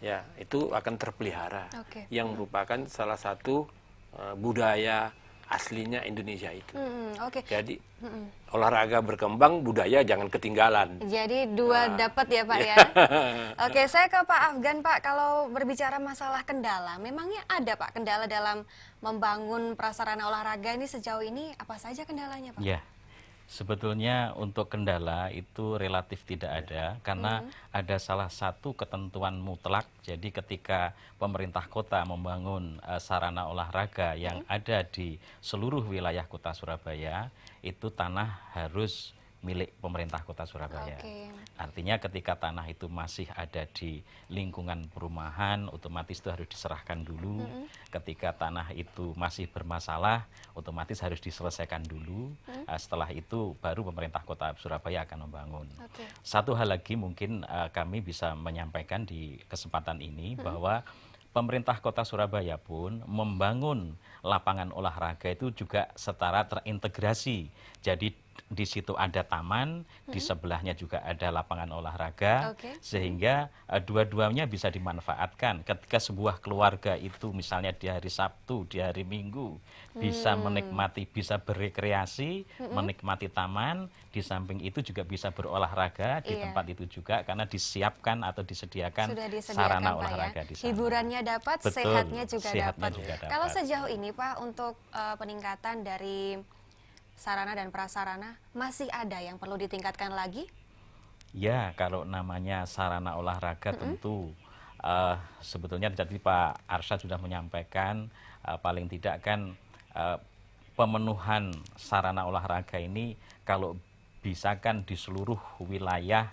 ya itu akan terpelihara. Yang merupakan salah satu budaya aslinya Indonesia itu. Jadi olahraga berkembang, budaya jangan ketinggalan. Jadi dua dapat ya Pak ya. Oke, saya ke Pak Afgan Pak. Kalau berbicara masalah kendala, memangnya ada Pak kendala dalam membangun prasarana olahraga ini sejauh ini, apa saja kendalanya Pak? Ya, Sebetulnya untuk kendala itu relatif tidak ada karena ada salah satu ketentuan mutlak. Jadi ketika pemerintah kota membangun sarana olahraga yang ada di seluruh wilayah kota Surabaya, itu tanah harus milik pemerintah kota Surabaya. Artinya ketika tanah itu masih ada di lingkungan perumahan, otomatis itu harus diserahkan dulu. Ketika tanah itu masih bermasalah, otomatis harus diselesaikan dulu. Setelah itu baru pemerintah kota Surabaya akan membangun. Satu hal lagi mungkin kami bisa menyampaikan di kesempatan ini bahwa pemerintah kota Surabaya pun membangun lapangan olahraga itu juga setara terintegrasi. Jadi di situ ada taman, di sebelahnya juga ada lapangan olahraga, sehingga dua-duanya bisa dimanfaatkan. Ketika sebuah keluarga itu misalnya di hari Sabtu, di hari Minggu, bisa menikmati, bisa berekreasi, menikmati taman, di samping itu juga bisa berolahraga di tempat itu juga, karena disiapkan atau disediakan sarana olahraga di sana. Hiburannya dapat, sehatnya juga dapat. Kalau dapat. sejauh ini Pak, untuk peningkatan dari sarana dan prasarana masih ada yang perlu ditingkatkan lagi? Ya, kalau namanya sarana olahraga tentu sebetulnya tadi Pak Arsyad sudah menyampaikan paling tidak kan pemenuhan sarana olahraga ini kalau bisa kan di seluruh wilayah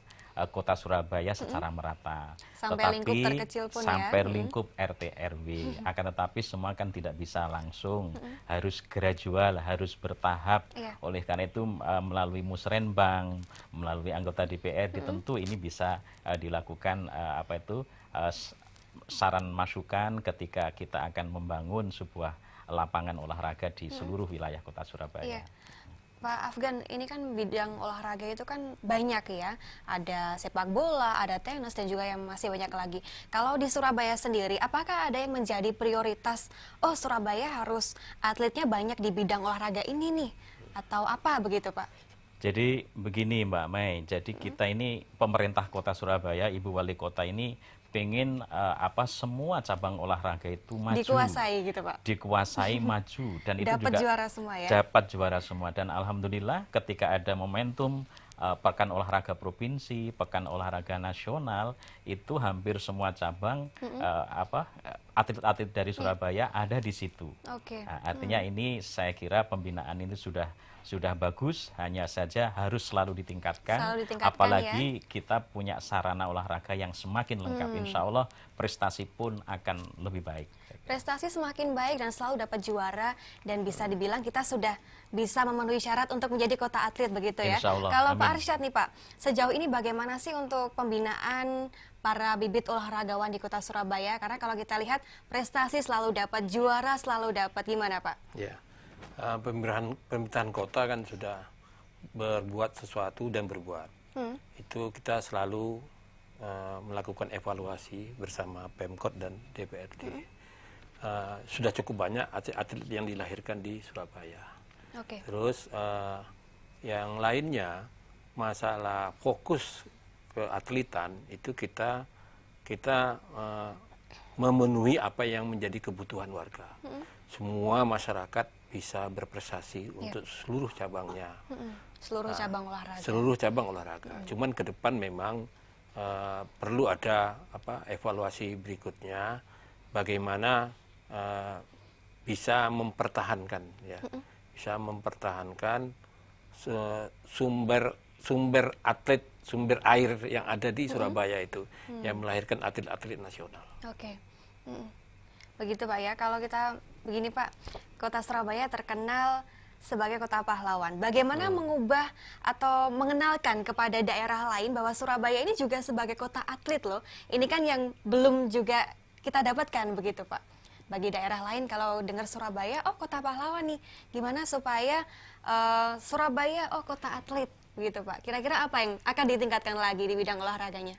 kota Surabaya secara merata. Sampai lingkup terkecil pun sampai lingkup RT RW. Akan tetapi semua kan tidak bisa langsung, harus gradual, harus bertahap. Oleh karena itu melalui musrenbang, melalui anggota DPRD tentu ini bisa dilakukan saran masukan ketika kita akan membangun sebuah lapangan olahraga di seluruh wilayah kota Surabaya. Pak Afgan, ini kan bidang olahraga itu kan banyak ya, ada sepak bola, ada tenis, dan juga yang masih banyak lagi. Kalau di Surabaya sendiri, apakah ada yang menjadi prioritas, oh Surabaya harus atletnya banyak di bidang olahraga ini nih, atau apa begitu Pak? Jadi begini Mbak Mai, jadi kita ini pemerintah kota Surabaya, Ibu Wali Kota ini pengen semua cabang olahraga itu maju, dikuasai gitu Pak, dikuasai maju, dan itu dapat juga juara semua ya, dapat juara semua. Dan alhamdulillah ketika ada momentum Pekan Olahraga Provinsi, Pekan Olahraga Nasional, itu hampir semua cabang atlet-atlet dari Surabaya ada di situ. Artinya ini saya kira pembinaan ini sudah bagus, hanya saja harus selalu ditingkatkan, apalagi kita punya sarana olahraga yang semakin lengkap. Insya Allah prestasi pun akan lebih baik. Prestasi semakin baik dan selalu dapat juara, dan bisa dibilang kita sudah bisa memenuhi syarat untuk menjadi kota atlet begitu ya. Kalau Pak Arsyad nih Pak, sejauh ini bagaimana sih untuk pembinaan para bibit olahragawan di kota Surabaya? Karena kalau kita lihat prestasi selalu dapat, juara selalu dapat, gimana Pak? Ya. Pemerintahan kota kan sudah berbuat sesuatu dan berbuat. Itu kita selalu melakukan evaluasi bersama Pemkot dan DPRD. Sudah cukup banyak atlet yang dilahirkan di Surabaya. Terus yang lainnya, masalah fokus ke atletan itu kita memenuhi apa yang menjadi kebutuhan warga. Semua masyarakat bisa berprestasi untuk seluruh cabangnya. Seluruh cabang olahraga. Seluruh cabang olahraga. Cuman ke depan memang perlu ada evaluasi berikutnya, bagaimana bisa mempertahankan bisa mempertahankan sumber atlet, sumber air yang ada di Surabaya itu yang melahirkan atlet-atlet nasional. Begitu Pak ya. Kalau kita begini Pak, kota Surabaya terkenal sebagai kota pahlawan. Bagaimana mengubah atau mengenalkan kepada daerah lain bahwa Surabaya ini juga sebagai kota atlet loh. Ini kan yang belum juga kita dapatkan begitu Pak. Bagi daerah lain kalau dengar Surabaya, oh kota pahlawan nih. Gimana supaya Surabaya, oh kota atlet begitu Pak. Kira-kira apa yang akan ditingkatkan lagi di bidang olahraganya?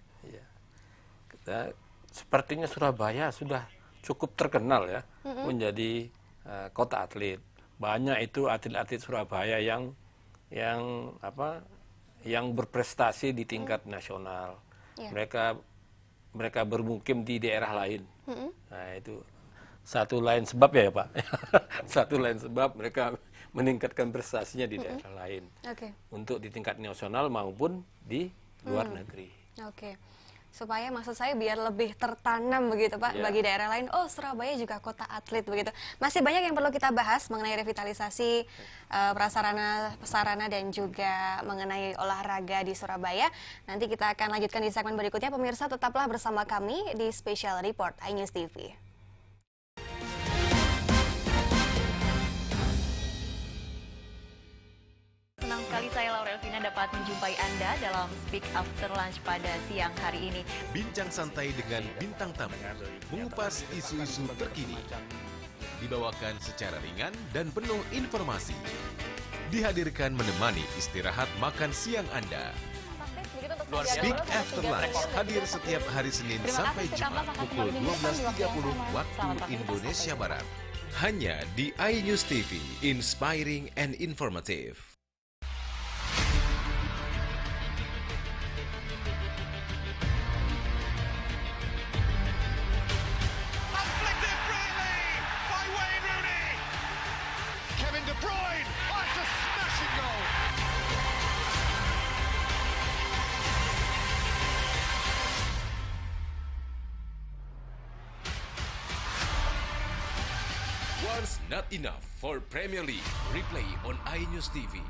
Sepertinya Surabaya sudah cukup terkenal ya menjadi kota atlet. Banyak itu atlet-atlet Surabaya yang berprestasi di tingkat nasional. Mereka bermukim di daerah lain. Nah itu Satu lain sebab ya Pak. Satu lain sebab mereka meningkatkan prestasinya di daerah lain. Untuk di tingkat nasional maupun di luar negeri. Supaya maksud saya biar lebih tertanam begitu Pak bagi daerah lain. Oh, Surabaya juga kota atlet begitu. Masih banyak yang perlu kita bahas mengenai revitalisasi prasarana dan juga mengenai olahraga di Surabaya. Nanti kita akan lanjutkan di segmen berikutnya. Pemirsa tetaplah bersama kami di Special Report iNews TV. Senang sekali saya Laura Elvina dapat menjumpai Anda dalam Speak After Lunch pada siang hari ini. Bincang santai dengan bintang tamu, mengupas isu-isu terkini. Dibawakan secara ringan dan penuh informasi. Dihadirkan menemani istirahat makan siang Anda. Speak After Lunch hadir setiap hari Senin sampai Jumat pukul 12.30 waktu Indonesia Barat. Hanya di iNews TV, inspiring and informative. Once not enough for Premier League. Replay on iNews TV.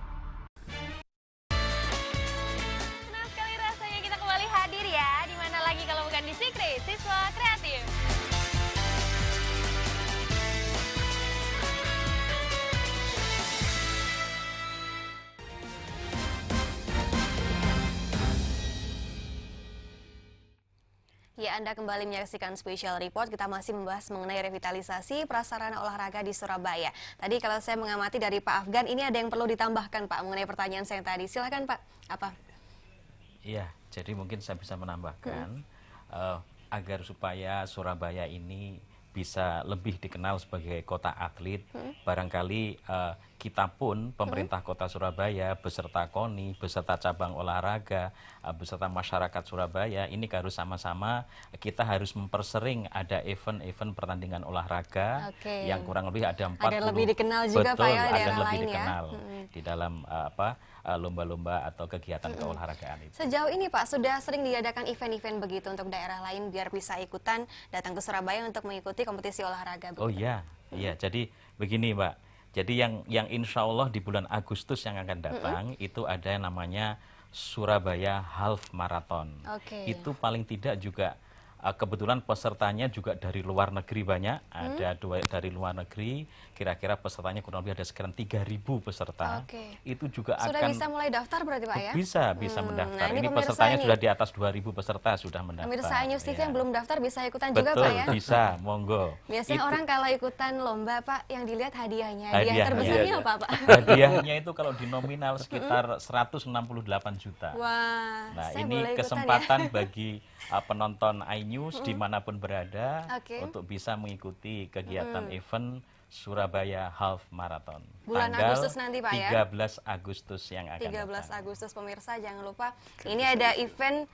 Senang sekali rasanya kita kembali hadir ya. Di mana lagi kalau bukan di Secret Siswa Kreatif. Ya, Anda kembali menyaksikan Special Report. Kita masih membahas mengenai revitalisasi prasarana olahraga di Surabaya. Tadi kalau saya mengamati dari Pak Afgan, ini ada yang perlu ditambahkan Pak mengenai pertanyaan saya tadi. Silakan Pak, apa? Iya, jadi mungkin saya bisa menambahkan agar supaya Surabaya ini bisa lebih dikenal sebagai kota atlet, barangkali kita pun pemerintah kota Surabaya beserta KONI, beserta cabang olahraga, beserta masyarakat Surabaya ini harus sama-sama kita harus mempersering ada event-event pertandingan olahraga yang kurang lebih ada 40. Agar lebih dikenal juga Pak ya daerah lebih lain dikenal ya. Di dalam lomba-lomba atau kegiatan keolahragaan itu. Sejauh ini Pak sudah sering diadakan event-event begitu untuk daerah lain biar bisa ikutan datang ke Surabaya untuk mengikuti kompetisi olahraga begitu. Oh iya, iya. Jadi begini Mbak. Jadi yang insya Allah di bulan Agustus yang akan datang itu ada yang namanya Surabaya Half Marathon. Itu paling tidak juga kebetulan pesertanya juga dari luar negeri banyak, ada dari luar negeri, kira-kira pesertanya kurang lebih ada sekitar 3.000 peserta. Itu juga sudah akan bisa mulai daftar berarti Pak ya? Bisa mendaftar. Nah, ini pesertanya sudah di atas 2.000 peserta sudah mendaftar. Pemirsa iNews TV yang belum daftar bisa ikutan Betul, juga Pak ya? bisa, monggo. Biasanya orang kalau ikutan lomba Pak yang dilihat hadiahnya. Hadiah terbesarnya apa Pak? Hadiahnya itu kalau di nominal sekitar 168 juta. Wah, nah saya ini boleh kesempatan ya? bagi penonton iNews dimanapun berada untuk bisa mengikuti kegiatan event Surabaya Half Marathon. Bulan tanggal Agustus nanti Pak ya? 13 Agustus yang akan 13 datang. Agustus pemirsa jangan lupa. Ini ada event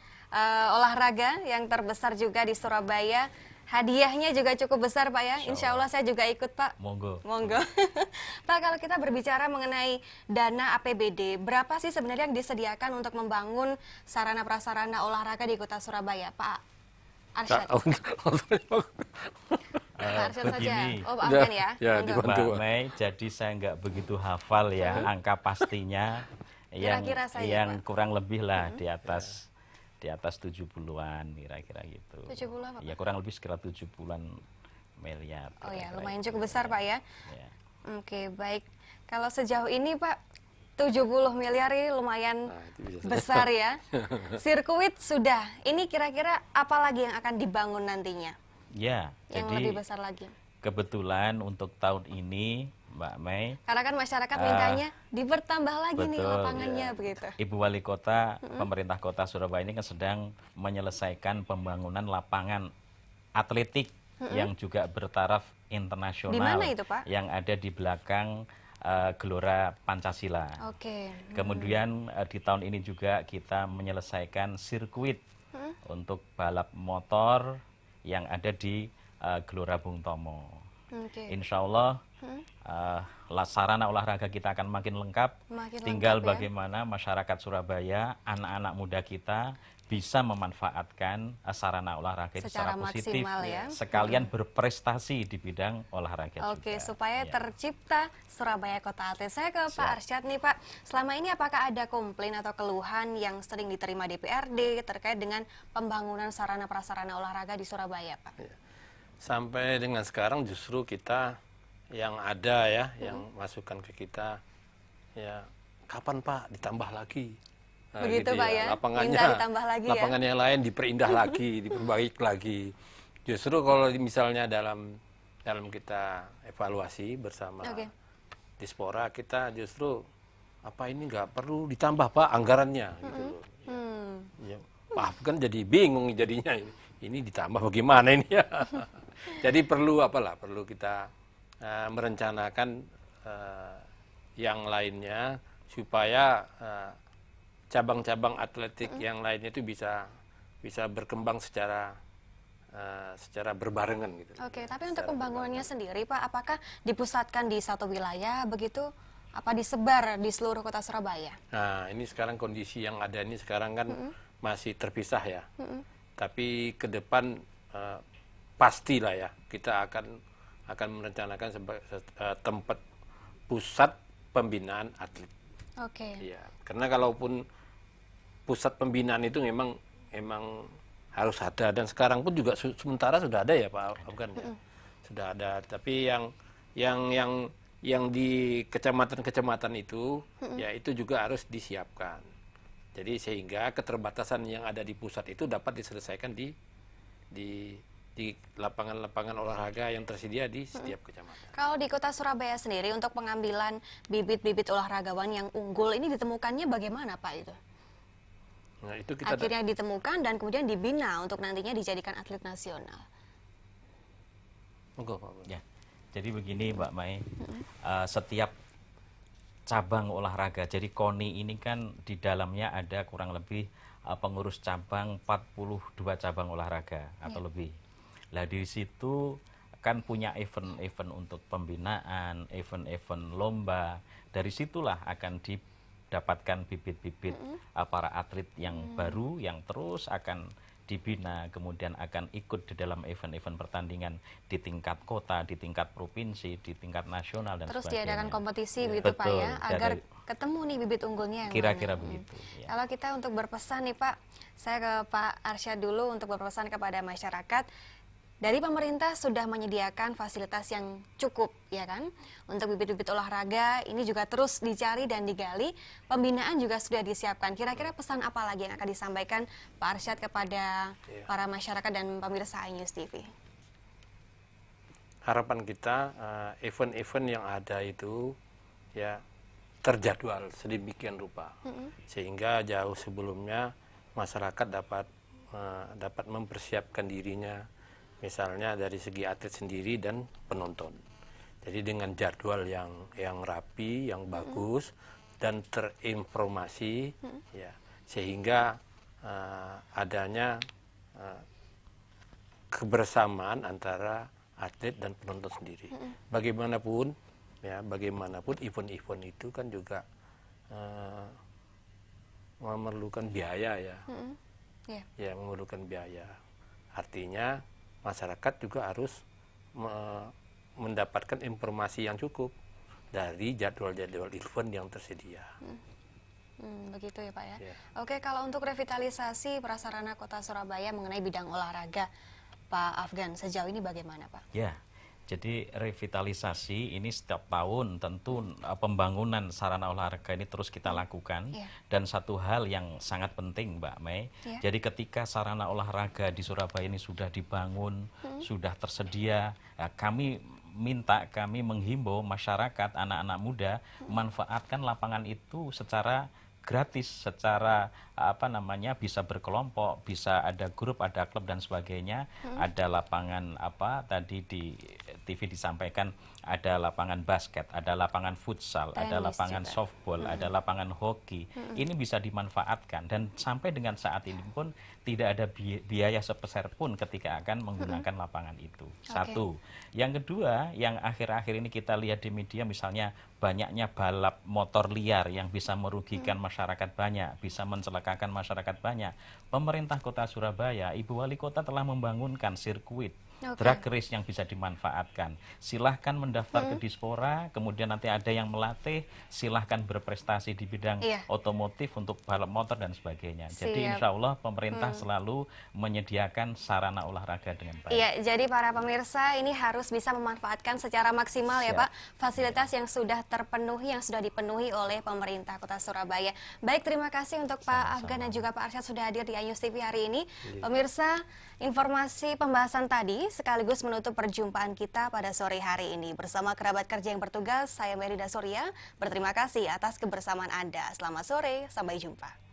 olahraga yang terbesar juga di Surabaya. Hadiahnya juga cukup besar Pak ya. Insya Allah saya juga ikut Pak. Monggo. Monggo. Pak, kalau kita berbicara mengenai dana APBD, berapa sih sebenarnya yang disediakan untuk membangun sarana prasarana olahraga di kota Surabaya, Pak Arsyad? Pak Arsyad saja. Oh, Pak Afgan ya. Mbak Mei, jadi saya nggak begitu hafal ya angka pastinya. Yang kurang lebih lah di atas 70-an kira-kira gitu. 70 apa? Ya kurang lebih sekitar 70-an miliar. Oh ya, lumayan cukup besar Pak ya. Oke, baik. Kalau sejauh ini Pak 70 miliar ini lumayan besar ya. Sirkuit sudah. Ini kira-kira apa lagi yang akan dibangun nantinya? Ya, yang jadi lebih besar lagi. Kebetulan untuk tahun ini Mbak Mei. Karena kan masyarakat mintanya dipertambah lagi nih lapangannya begitu. Ibu Wali Kota, pemerintah Kota Surabaya ini kan sedang menyelesaikan pembangunan lapangan atletik yang juga bertaraf internasional. Di mana itu Pak? Yang ada di belakang Gelora Pancasila. Kemudian di tahun ini juga kita menyelesaikan sirkuit untuk balap motor yang ada di Gelora Bung Tomo. Oke. Insya Allah sarana olahraga kita akan makin lengkap. Tinggal lengkap, ya. bagaimana masyarakat Surabaya, anak-anak muda kita bisa memanfaatkan sarana olahraga itu secara positif, maksimal, ya. sekalian berprestasi di bidang olahraga Oke, juga. supaya Ya. tercipta Surabaya Kota Atlet. Saya ke Pak Arsyad nih Pak, selama ini apakah ada komplain atau keluhan yang sering diterima DPRD terkait dengan pembangunan sarana prasarana olahraga di Surabaya Pak? Sampai dengan sekarang justru kita yang ada ya, yang masukan ke kita, ya kapan Pak ditambah lagi? Nah, Begitu gitu Pak ya, lapangannya, minta ditambah lagi ya. lapangan yang lain diperindah lagi, diperbaiki lagi. Justru kalau misalnya dalam kita evaluasi bersama Dispora, kita justru apa ini nggak perlu ditambah Pak anggarannya gitu loh. Ya, Pak kan jadi bingung jadinya ini ditambah bagaimana ini ya. Jadi perlu perlu kita merencanakan yang lainnya supaya cabang-cabang atletik yang lainnya itu bisa berkembang secara berbarengan gitu. Oke, tapi untuk pembangunannya sendiri Pak, apakah dipusatkan di satu wilayah begitu? Apa disebar di seluruh kota Surabaya? Nah, ini sekarang kondisi yang ada ini sekarang kan masih terpisah ya. Tapi ke depan pastilah ya kita akan merencanakan tempat pusat pembinaan atlet. Oke. Iya, karena kalaupun pusat pembinaan itu memang harus ada, dan sekarang pun juga sementara sudah ada ya Pak Afgan ya. Sudah ada, tapi yang di kecamatan-kecamatan itu ya itu juga harus disiapkan. Jadi sehingga keterbatasan yang ada di pusat itu dapat diselesaikan di lapangan-lapangan olahraga yang tersedia di setiap kecamatan. Kalau di kota Surabaya sendiri untuk pengambilan bibit-bibit olahragawan yang unggul ini ditemukannya bagaimana Pak itu? Nah, itu kita akhirnya ditemukan dan kemudian dibina untuk nantinya dijadikan atlet nasional. Ya, jadi begini Mbak Mai, setiap cabang olahraga, jadi KONI ini kan di dalamnya ada kurang lebih pengurus cabang 42 cabang olahraga atau lebih. Nah di situ kan punya event-event untuk pembinaan, event-event lomba. Dari situlah akan didapatkan bibit-bibit para atlet yang baru yang terus akan dibina, kemudian akan ikut di dalam event-event pertandingan di tingkat kota, di tingkat provinsi, di tingkat nasional dan terus sebagainya. diadakan kompetisi begitu Pak ya, agar ketemu nih bibit unggulnya yang kira-kira mana. begitu. Ya. Kalau kita untuk berpesan nih Pak, saya ke Pak Arsyad dulu untuk berpesan kepada masyarakat. Dari pemerintah sudah menyediakan fasilitas yang cukup, ya kan? Untuk bibit-bibit olahraga ini juga terus dicari dan digali. Pembinaan juga sudah disiapkan. Kira-kira pesan apa lagi yang akan disampaikan Pak Arsyad kepada para masyarakat dan pemirsa iNews TV? Harapan kita event-event yang ada itu ya terjadwal sedemikian rupa, sehingga jauh sebelumnya masyarakat dapat mempersiapkan dirinya. Misalnya dari segi atlet sendiri dan penonton. Jadi dengan jadwal yang rapi, yang bagus dan terinformasi, ya sehingga adanya kebersamaan antara atlet dan penonton sendiri. Bagaimanapun event-event itu kan juga memerlukan biaya ya, ya memerlukan biaya. Artinya masyarakat juga harus mendapatkan informasi yang cukup dari jadwal-jadwal event yang tersedia. Begitu ya Pak ya. Oke, kalau untuk revitalisasi prasarana kota Surabaya mengenai bidang olahraga, Pak Afgan, sejauh ini bagaimana Pak? Ya, jadi revitalisasi ini setiap tahun tentu pembangunan sarana olahraga ini terus kita lakukan. Dan satu hal yang sangat penting Mbak Mei, jadi ketika sarana olahraga di Surabaya ini sudah dibangun, sudah tersedia, kami menghimbau masyarakat, anak-anak muda manfaatkan lapangan itu secara gratis, secara bisa berkelompok, bisa ada grup, ada klub dan sebagainya, ada lapangan tadi TV disampaikan ada lapangan basket, ada lapangan futsal, ada lapangan softball, ada lapangan hoki. Ini bisa dimanfaatkan dan sampai dengan saat ini pun tidak ada biaya sepeser pun ketika akan menggunakan lapangan itu. Satu. Yang kedua, yang akhir-akhir ini kita lihat di media misalnya banyaknya balap motor liar yang bisa merugikan masyarakat banyak, bisa mencelakakan masyarakat banyak. Pemerintah Kota Surabaya, Ibu Wali Kota telah membangunkan sirkuit drag race yang bisa dimanfaatkan. Silahkan mendaftar ke Dispora, kemudian nanti ada yang melatih, silahkan berprestasi di bidang otomotif untuk balap motor dan sebagainya. Jadi insya Allah pemerintah selalu menyediakan sarana olahraga dengan baik. Iya, jadi para pemirsa ini harus bisa memanfaatkan secara maksimal ya Pak, fasilitas yang sudah terpenuhi, yang sudah dipenuhi oleh pemerintah Kota Surabaya. Baik, terima kasih untuk Pak Afgan dan juga Pak Arsyad sudah hadir di iNews TV hari ini. Pemirsa, informasi pembahasan tadi sekaligus menutup perjumpaan kita pada sore hari ini. Bersama kerabat kerja yang bertugas, saya Merinda Surya, berterima kasih atas kebersamaan Anda. Selamat sore, sampai jumpa.